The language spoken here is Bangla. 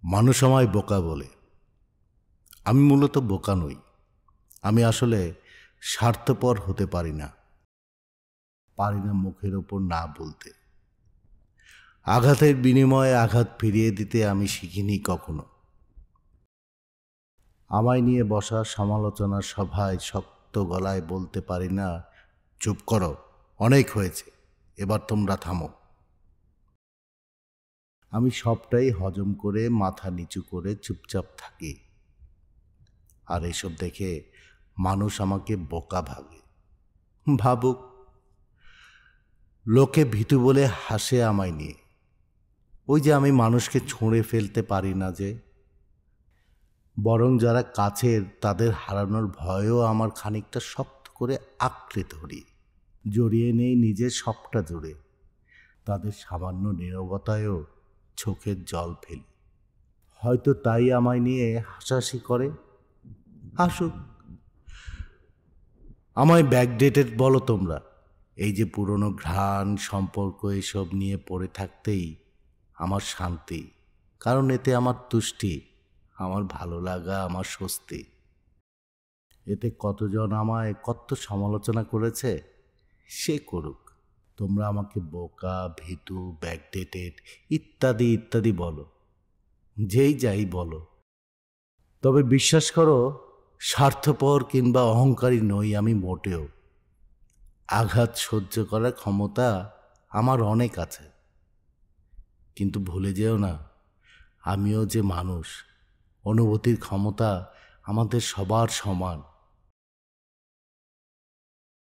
মানুষ আমায় বোকা বলে। আমি মূলত বোকা নই। আমি আসলে স্বার্থপর হতে পারি না মুখের ওপর না বলতে। আঘাতের বিনিময়ে আঘাত ফিরিয়ে দিতে আমি শিখিনি কখনো। আমায় নিয়ে বসা সমালোচনার সভায় শক্ত গলায় বলতে পারি না, চুপ করো, অনেক হয়েছে, এবার তোমরা থামো। আমি সবটাই হজম করে মাথা নিচু করে চুপচাপ থাকি। আর এসব দেখে মানুষ আমাকে বোকা ভাবে। ভাবুক, লোকে ভীতু বলে হাসে আমায় নিয়ে। ওই যে আমি মানুষকে ছুঁড়ে ফেলতে পারি না যে, বরং যারা কাছের তাদের হারানোর ভয়ও আমার খানিকটা শক্ত করে আঁকড়ে ধরি, জড়িয়ে নেই নিজের সবটা জুড়ে। তাদের সামান্য নীরবতায়ও চোখের জল ফেলি। হয়তো তাই আমায় নিয়ে হাসাহাসি করে। হাসুক, আমায় ব্যাকডেটেড বলো তোমরা। এই যে পুরনো ঘ্রাণ, সম্পর্ক, এসব নিয়ে পড়ে থাকতেই আমার শান্তি, কারণ এতে আমার তুষ্টি, আমার ভালো লাগা, আমার স্বস্তি। এতে কতজন আমায় কত সমালোচনা করেছে, সে করুক। তোমরা আমাকে বোকা, ভীতু, ব্যাকডেটেড ইত্যাদি ইত্যাদি বলো, যেই যাই বলো, তবে বিশ্বাস করো, স্বার্থপর কিংবা অহংকারী নই আমি মোটেও। আঘাত সহ্য করার ক্ষমতা আমার অনেক আছে, কিন্তু ভুলে যেও না, আমিও যে মানুষ। অনুভূতির ক্ষমতা আমাদের সবার সমান।